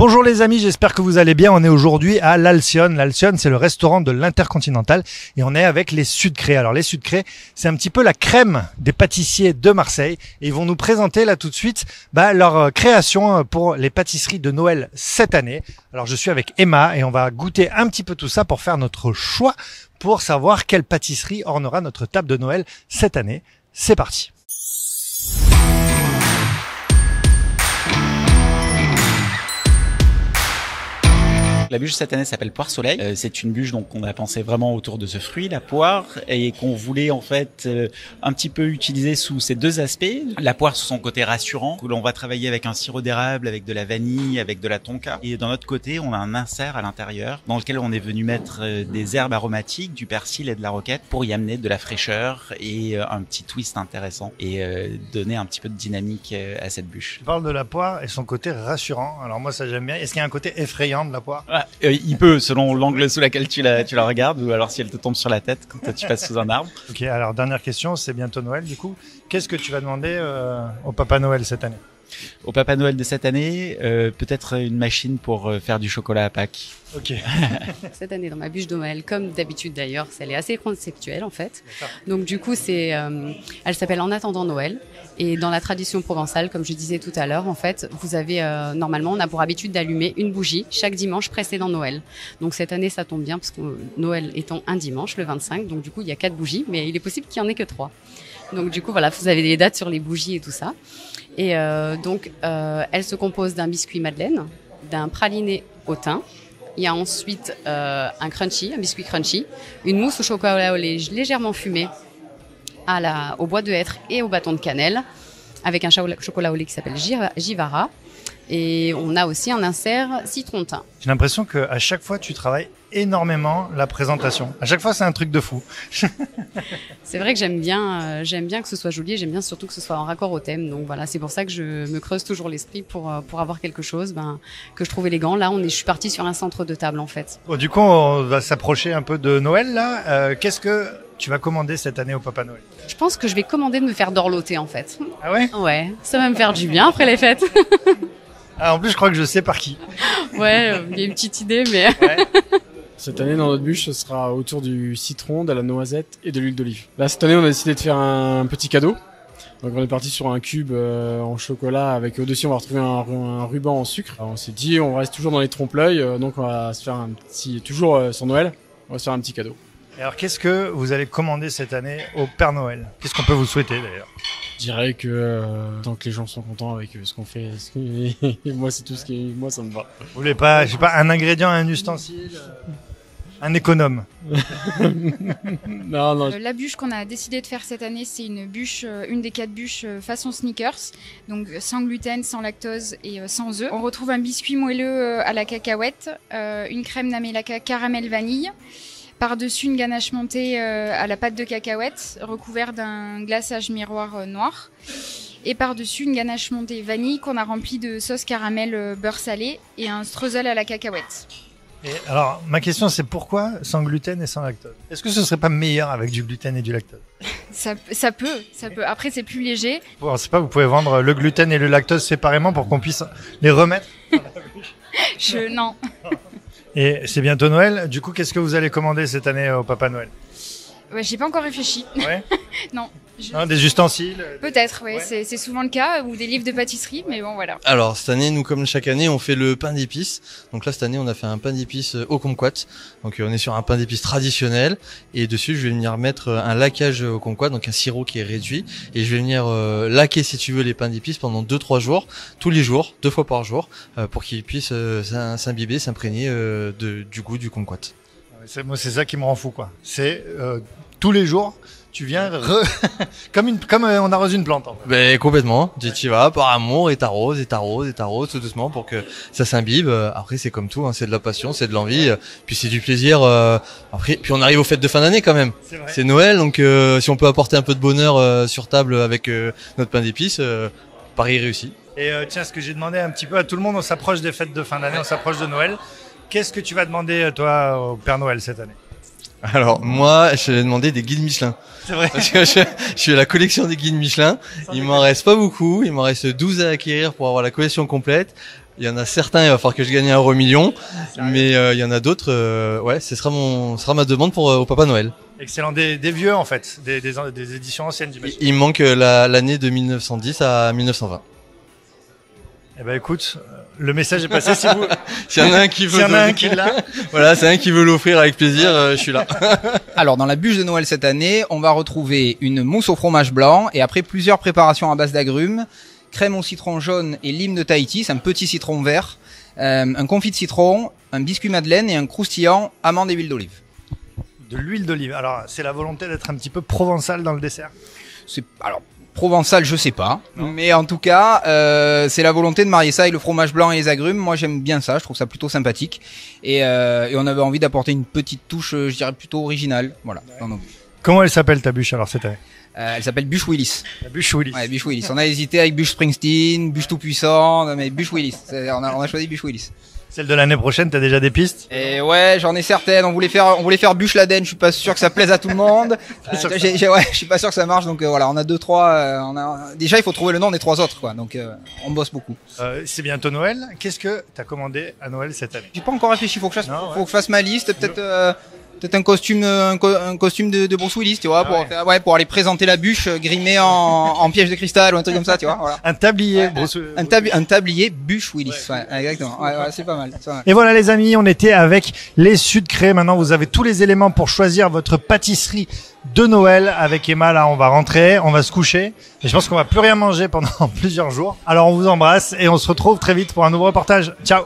Bonjour les amis, j'espère que vous allez bien. On est aujourd'hui à l'Alcyone. L'Alcyone, c'est le restaurant de l'Intercontinental et on est avec les Sucrés. Alors les Sucrés, c'est un petit peu la crème des pâtissiers de Marseille et ils vont nous présenter là tout de suite leur création pour les pâtisseries de Noël cette année. Alors je suis avec Emma et on va goûter un petit peu tout ça pour faire notre choix pour savoir quelle pâtisserie ornera notre table de Noël cette année. C'est parti. La bûche cette année s'appelle Poire Soleil. C'est une bûche donc on a pensé vraiment autour de ce fruit, la poire, et qu'on voulait en fait un petit peu utiliser sous ces deux aspects. La poire sous son côté rassurant, où l'on va travailler avec un sirop d'érable, avec de la vanille, avec de la tonka. Et d'un autre côté, on a un insert à l'intérieur dans lequel on est venu mettre des herbes aromatiques, du persil et de la roquette pour y amener de la fraîcheur et un petit twist intéressant et donner un petit peu de dynamique à cette bûche. Tu parles de la poire et son côté rassurant. Alors moi ça j'aime bien. Est-ce qu'il y a un côté effrayant de la poire ? Il peut, selon l'angle sous lequel tu la regardes, ou alors si elle te tombe sur la tête quand tu passes sous un arbre. Ok, alors dernière question, c'est bientôt Noël du coup. Qu'est-ce que tu vas demander au Papa Noël cette année ? Au Papa Noël de cette année, peut-être une machine pour faire du chocolat à Pâques. Ok. Cette année, dans ma bûche de Noël, comme d'habitude d'ailleurs, elle est assez conceptuelle en fait. Donc du coup, elle s'appelle En attendant Noël. Et dans la tradition provençale, comme je disais tout à l'heure, en fait, vous avez normalement, on a pour habitude d'allumer une bougie chaque dimanche précédent Noël. Donc cette année, ça tombe bien parce que Noël étant un dimanche, le 25, donc du coup, il y a 4 bougies, mais il est possible qu'il n'y en ait que 3. Donc du coup, voilà, vous avez des dates sur les bougies et tout ça. Et elle se compose d'un biscuit madeleine, d'un praliné au thym. Il y a ensuite un biscuit crunchy, une mousse au chocolat au lait légèrement fumée au bois de hêtre et au bâton de cannelle, avec un chocolat au lait qui s'appelle Givara. Et on a aussi un insert citron thym. J'ai l'impression qu'à chaque fois, tu travailles énormément la présentation. À chaque fois, c'est un truc de fou. C'est vrai que j'aime bien que ce soit joli et j'aime bien surtout que ce soit en raccord au thème. Donc voilà, c'est pour ça que je me creuse toujours l'esprit pour avoir quelque chose que je trouve élégant. Là, je suis partie sur un centre de table en fait. Bon, du coup, on va s'approcher un peu de Noël là. Qu'est-ce que tu vas commander cette année au Papa Noël ? Je pense que je vais commander de me faire dorloter en fait. Ah ouais ? Ouais, ça va me faire du bien après les fêtes. Ah, en plus, je crois que je sais par qui. Ouais, il y a une petite idée, mais... Ouais. Cette année, dans notre bûche, ce sera autour du citron, de la noisette et de l'huile d'olive. Là, cette année, on a décidé de faire un petit cadeau. Donc, on est parti sur un cube en chocolat avec au-dessus, on va retrouver un ruban en sucre. Alors, on s'est dit, on reste toujours dans les trompe-l'œil, donc on va se faire toujours sur Noël, on va se faire un petit cadeau. Et alors, qu'est-ce que vous allez commander cette année au Père Noël ? Qu'est-ce qu'on peut vous souhaiter d'ailleurs ? Je dirais que tant que les gens sont contents avec ce qu'on fait, moi c'est tout moi ça me va. Vous voulez pas, je sais pas, un ingrédient, un ustensile, un économe ? Non. La bûche qu'on a décidé de faire cette année, c'est une des 4 bûches façon sneakers, donc sans gluten, sans lactose et sans œufs. On retrouve un biscuit moelleux à la cacahuète, une crème Namelaka caramel vanille. Par-dessus une ganache montée à la pâte de cacahuète, recouvert d'un glaçage miroir noir. Et par-dessus une ganache montée vanille qu'on a remplie de sauce caramel beurre salé et un streusel à la cacahuète. Et alors, ma question c'est pourquoi sans gluten et sans lactose ? Est-ce que ce serait pas meilleur avec du gluten et du lactose ? Ça peut. Après, c'est plus léger. Bon, c'est pas, vous pouvez vendre le gluten et le lactose séparément pour qu'on puisse les remettre dans la bûche ? Non. Et c'est bientôt Noël. Du coup, qu'est-ce que vous allez commander cette année au Papa Noël ? Ouais, j'ai pas encore réfléchi. Ouais. Non. Non, des ustensiles. Peut-être, ouais. Ouais. C'est souvent le cas, ou des livres de pâtisserie, mais bon, voilà. Alors, cette année, nous, comme chaque année, on fait le pain d'épices. Donc là, cette année, on a fait un pain d'épices au kumquat. Donc, on est sur un pain d'épices traditionnel. Et dessus, je vais venir mettre un laquage au kumquat, donc un sirop qui est réduit. Et je vais venir laquer, si tu veux, les pains d'épices pendant 2-3 jours, tous les jours, 2 fois par jour, pour qu'ils puissent s'imbiber, s'imprégner du goût du kumquat. Moi, c'est ça qui me rend fou, quoi. C'est tous les jours, tu viens comme on arrose une plante. En fait. Ben complètement. Tu vas par amour et t'arroses tout doucement pour que ça s'imbibe. Après c'est comme tout, hein, c'est de la passion, c'est de l'envie, puis c'est du plaisir. Après, puis on arrive aux fêtes de fin d'année quand même. C'est Noël, donc si on peut apporter un peu de bonheur sur table avec notre pain d'épices, pari réussi. Et tiens, ce que j'ai demandé un petit peu à tout le monde, on s'approche des fêtes de fin d'année, on s'approche de Noël. Qu'est-ce que tu vas demander toi au Père Noël cette année ? Alors moi, je vais demander des guides Michelin. C'est vrai. Parce que je suis à la collection des guides Michelin. Il m'en reste pas beaucoup. Il m'en reste 12 à acquérir pour avoir la collection complète. Il y en a certains, il va falloir que je gagne un euro million, mais il y en a d'autres, ouais, ce sera ma demande pour au Papa Noël. Excellent, des vieux en fait, des éditions anciennes j'imagine. Il manque l'année de 1910 à 1920. Eh ben écoute, le message est passé. Si vous, s'il y en a un qui veut, s'il y en a un qui l'a, voilà, c'est un qui veut l'offrir avec plaisir, je suis là. Alors, dans la bûche de Noël cette année, on va retrouver une mousse au fromage blanc et après plusieurs préparations à base d'agrumes, crème au citron jaune et lime de Tahiti, c'est un petit citron vert, un confit de citron, un biscuit madeleine et un croustillant amande et huile d'olive. de l'huile d'olive. Alors, c'est la volonté d'être un petit peu provençal dans le dessert. Alors, provençal, je sais pas. Non. Mais en tout cas, c'est la volonté de marier ça avec le fromage blanc et les agrumes. Moi, j'aime bien ça. Je trouve ça plutôt sympathique. Et on avait envie d'apporter une petite touche, je dirais, plutôt originale. Voilà. Dans nos... Comment elle s'appelle ta bûche alors cette année? Elle s'appelle Bûche Willis. La bûche Willis. Ouais, Bûche Willis. On a hésité avec Bûche Springsteen, Bûche Tout-Puissant, mais Bûche Willis. On a choisi Bûche Willis. Celle de l'année prochaine, t'as déjà des pistes? Et ouais, j'en ai certaines. On voulait faire Bûche Laden. Je suis pas sûr que ça plaise à tout le monde. Ouais, je suis pas sûr que ça marche. Donc voilà, on a 2-3. Déjà, il faut trouver le nom des 3 autres, quoi. Donc on bosse beaucoup. C'est bientôt Noël. Qu'est-ce que t'as commandé à Noël cette année? J'ai pas encore réfléchi. Faut que je fasse ma liste. Peut-être un costume de Bruce Willis, tu vois, pour aller présenter la bûche grimée en piège de cristal ou un truc comme ça, tu vois. Voilà. Un tablier. Un tablier Bûche Willis. Ouais, exactement. Ouais, c'est pas mal. Et voilà les amis, on était avec les Sucrés. Maintenant, vous avez tous les éléments pour choisir votre pâtisserie de Noël. Avec Emma, là, on va rentrer, on va se coucher. Et je pense qu'on va plus rien manger pendant plusieurs jours. Alors, on vous embrasse et on se retrouve très vite pour un nouveau reportage. Ciao!